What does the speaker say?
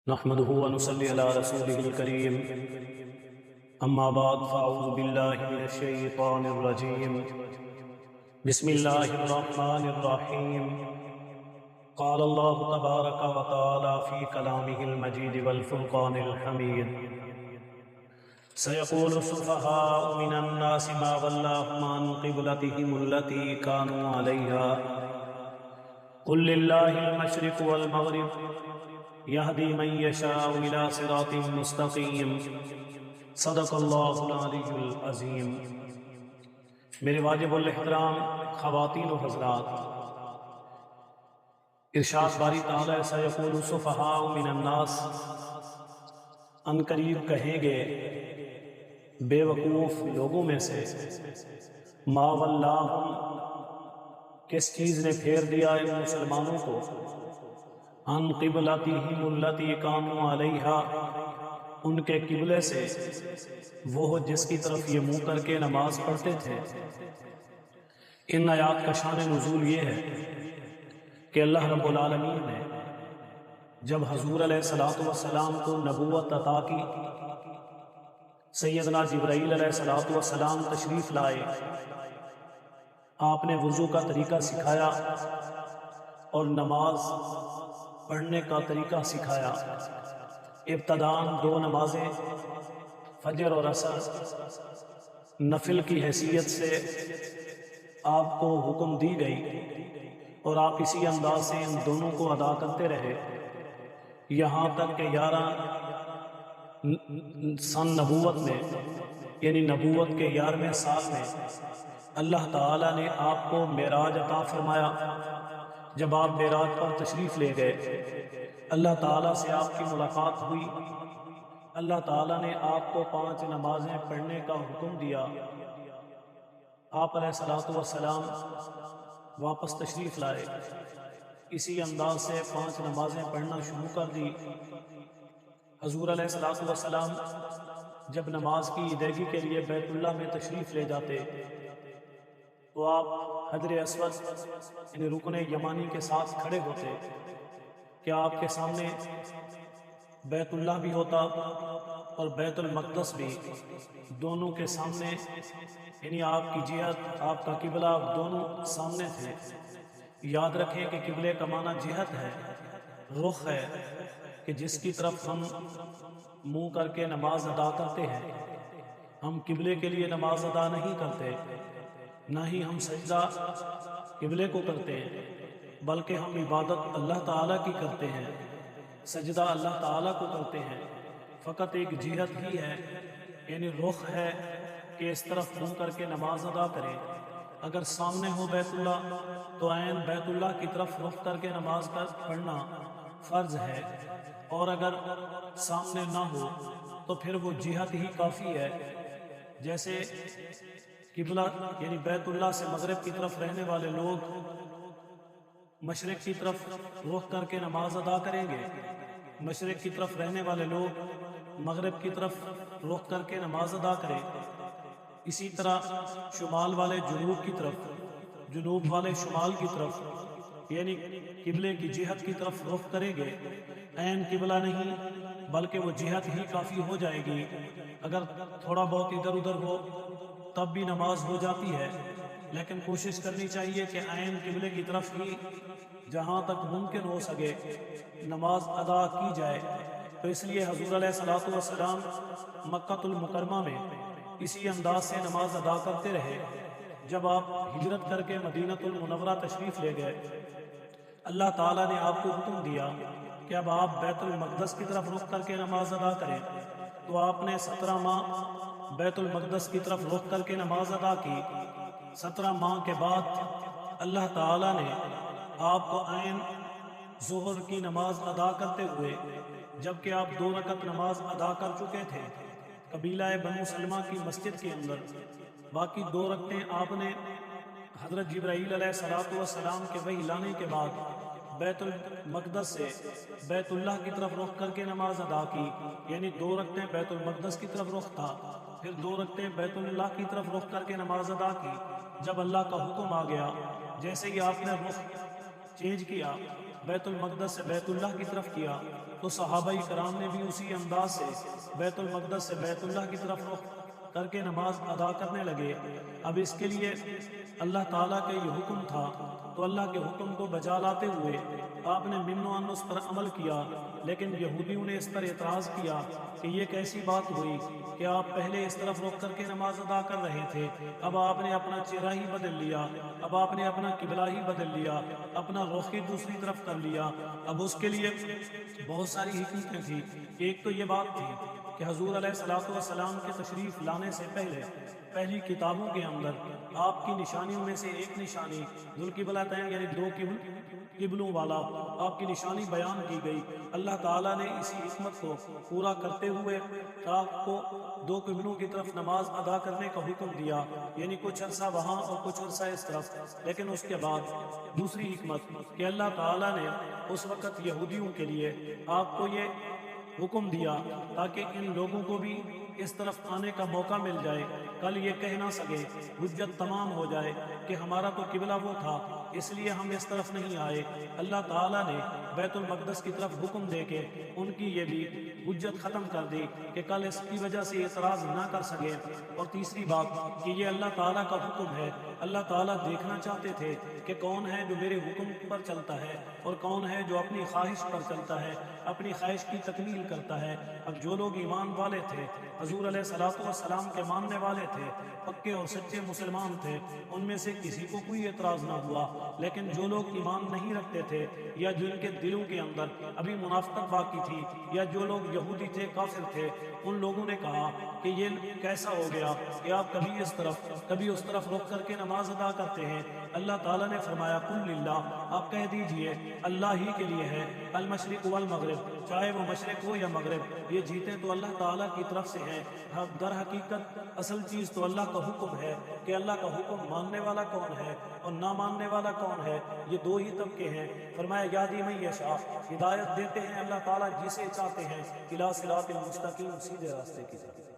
نحمده ونصلي على رسوله الكريم اما بعد فاعوذ بالله من الشيطان الرجيم بسم الله الرحمن الرحيم قال الله تبارك وتعالى في كلامه المجيد والفرقان الحميد سيقول السفهاء من الناس ما ولاهم عن قبلتهم التي كانوا عليها قل لله المشرق والمغرب يهدي من يشاء إلى صراط مستقيم صدق اللہ العلی العظیم۔ میرے واجب الاحترام خواتین و حضرات، ارشاد باری تعالی سیقول السفہاء من الناس، ان قریب کہیں گے بے وقوف لوگوں میں سے، ما ولاہم کس چیز نے پھیر دیا ان مسلمانوں کو، عن قبلتہم التی کانوا علیہا ان کے قبلے سے، وہ جس کی طرف یہ منہ کر کے نماز پڑھتے تھے۔ ان آیات کا شان نزول یہ ہے کہ اللہ رب العالمین نے جب حضور علیہ السلام کو نبوت عطا کی، سیدنا جبرائیل علیہ السلام تشریف لائے، آپ نے وضو کا طریقہ سکھایا اور نماز پڑھنے کا طریقہ سکھایا۔ ابتداً 2 نمازیں فجر اور عصر نفل کی حیثیت سے آپ کو حکم دی گئی، اور آپ اسی انداز سے ان دونوں کو ادا کرتے رہے، یہاں تک کہ 11 سن نبوت میں، یعنی نبوت کے 11ویں سال میں اللہ تعالیٰ نے آپ کو معراج عطا فرمایا۔ جب آپ معراج پر تشریف لے گئے، اللہ تعالیٰ سے آپ کی ملاقات ہوئی، اللہ تعالیٰ نے آپ کو 5 نمازیں پڑھنے کا حکم دیا۔ آپ علیہ السلام واپس تشریف لائے، اسی انداز سے 5 نمازیں پڑھنا شروع کر دی۔ حضور علیہ السلام جب نماز کی ادائیگی کے لیے بیت اللہ میں تشریف لے جاتے تو آپ حجر اسود یعنی رکن یمانی کے ساتھ کھڑے ہوتے کہ آپ کے سامنے بیت اللہ بھی ہوتا اور بیت المقدس بھی، دونوں کے سامنے، یعنی آپ کی جہت، آپ کا قبلہ دونوں سامنے تھے۔ یاد رکھیں کہ قبلے کا معنی جہت ہے، رخ ہے، کہ جس کی طرف ہم منہ کر کے نماز ادا کرتے ہیں۔ ہم قبلے کے لیے نماز ادا نہیں کرتے، نہ ہی ہم سجدہ قبلے کو کرتے ہیں، بلکہ ہم عبادت اللہ تعالیٰ کی کرتے ہیں، سجدہ اللہ تعالیٰ کو کرتے ہیں۔ فقط ایک جہت ہی ہے، یعنی رخ ہے کہ اس طرف منہ کر کے نماز ادا کریں۔ اگر سامنے ہو بیت اللہ تو عین بیت اللہ کی طرف رخ کر کے نماز پڑھنا فرض ہے، اور اگر سامنے نہ ہو تو پھر وہ جہت ہی کافی ہے۔ جیسے قبلہ یعنی بیت اللہ سے مغرب کی طرف رہنے والے لوگ مشرق کی طرف رخ کر کے نماز ادا کریں گے، مشرق کی طرف رہنے والے لوگ مغرب کی طرف رخ کر کے نماز ادا کریں۔ اسی طرح شمال والے جنوب کی طرف، جنوب والے شمال کی طرف، یعنی قبلے کی جہت کی طرف رخ کریں گے۔ عین قبلہ نہیں بلکہ وہ جہت ہی کافی ہو جائے گی۔ اگر تھوڑا بہت ادھر ادھر ہو تب بھی نماز ہو جاتی ہے، لیکن کوشش کرنی چاہیے کہ عین قبلے کی طرف ہی جہاں تک ممکن ہو سکے نماز ادا کی جائے۔ تو اس لیے حضور علیہ السلام مکہ المکرمہ میں اسی انداز سے نماز ادا کرتے رہے۔ جب آپ ہجرت کر کے مدینہ المنورہ تشریف لے گئے، اللہ تعالیٰ نے آپ کو حکم دیا کہ اب آپ بیت المقدس کی طرف رخ کر کے نماز ادا کریں، تو آپ نے 17 ماہ بیت المقدس کی طرف رخ کر کے نماز ادا کی۔ 17 ماہ کے بعد اللہ تعالیٰ نے آپ کو عین ظہر کی نماز ادا کرتے ہوئے، جبکہ آپ 2 رکعت نماز ادا کر چکے تھے قبیلہ بنو سلمہ کی مسجد کے اندر، باقی 2 رکعتیں آپ نے حضرت جبرائیل علیہ السلام کے وحی لانے کے بعد بیت المقدس سے بیت اللہ کی طرف رخ کر کے نماز ادا کی، یعنی 2 رکعتیں بیت المقدس کی طرف رخ تھا، پھر 2 رکعتیں بیت اللہ کی طرف رخ کر کے نماز ادا کی۔ جب اللہ کا حکم آ گیا، جیسے ہی آپ نے رخ چینج کیا، بیت المقدس سے بیت اللہ کی طرف کیا تو صحابہ کرام نے بھی اسی انداز سے بیت المقدس سے بیت اللہ کی طرف رخ کر کے نماز ادا کرنے لگے۔ اب اس کے لیے اللہ تعالیٰ کا یہ حکم تھا تو اللہ کے حکم کو بجا لاتے ہوئے آپ نے من و انس پر عمل کیا، لیکن یہودیوں نے اس پر اعتراض کیا کہ یہ کیسی بات ہوئی کہ آپ پہلے اس طرف رخ کر کے نماز ادا کر رہے تھے، اب آپ نے اپنا چہرہ ہی بدل لیا، اب آپ نے اپنا قبلہ ہی بدل لیا، اپنا رخ ہی دوسری طرف کر لیا۔ اب اس کے لیے بہت ساری حکمتیں تھیں۔ ایک تو یہ بات تھی کہ حضور علیہ السلام کے تشریف لانے سے پہلے پہلی کتابوں کے اندر آپ کی نشانیوں میں سے ایک نشانی ذوالقبلتین یعنی دو قبلوں والا آپ کی نشانی بیان کی گئی۔ اللہ تعالیٰ نے اسی حکمت کو پورا کرتے ہوئے آپ کو دو قبلوں کی طرف نماز ادا کرنے کا حکم دیا، یعنی کچھ عرصہ وہاں اور کچھ عرصہ اس طرف۔ لیکن اس کے بعد دوسری حکمت کہ اللہ تعالیٰ نے اس وقت یہودیوں کے لیے آپ کو یہ حکم دیا تاکہ ان لوگوں کو بھی اس طرف آنے کا موقع مل جائے، کل یہ کہہ نہ سکے، حجت تمام ہو جائے کہ ہمارا تو قبلہ وہ تھا اس لیے ہم اس طرف نہیں آئے۔ اللہ تعالیٰ نے بیت المقدس کی طرف حکم دے کے ان کی یہ بھی حجت ختم کر دی کہ کل اس کی وجہ سے اعتراض نہ کر سکے۔ اور تیسری بات کہ یہ اللہ تعالیٰ کا حکم ہے، اللہ تعالیٰ دیکھنا چاہتے تھے کہ کون ہے جو میرے حکم پر چلتا ہے اور کون ہے جو اپنی خواہش پر چلتا ہے، اپنی خواہش کی تکمیل کرتا ہے۔ اب جو لوگ ایمان والے تھے، حضور علیہ السلام کے ماننے والے تھے، پکے اور سچے مسلمان تھے، ان میں سے کسی کو کوئی اعتراض نہ ہوا۔ لیکن جو لوگ ایمان نہیں رکھتے تھے یا جن کے دلوں کے اندر ابھی منافقت باقی تھی یا جو لوگ یہودی تھے، کافر تھے، ان لوگوں نے کہا کہ یہ کیسا ہو گیا کہ آپ کبھی اس طرف کبھی اس طرف رخ کر کے نماز ادا کرتے ہیں۔ اللہ تعالیٰ نے فرمایا قل للہ، آپ کہہ دیجئے اللہ ہی کے لیے ہے، المشرق والمغرب، چاہے وہ مشرق ہو یا مغرب، یہ جیتے تو اللہ تعالیٰ کی طرف سے ہیں۔ در حقیقت اصل چیز تو اللہ کا حکم ہے کہ اللہ کا حکم ماننے والا کون ہے اور نہ ماننے والا کون ہے، یہ دو ہی طبقے ہیں۔ فرمایا یہدی من یشاء، ہدایت دیتے ہیں اللہ تعالیٰ جسے چاہتے ہیں، الی صراط مستقیم، سیدھے راستے کی طرف۔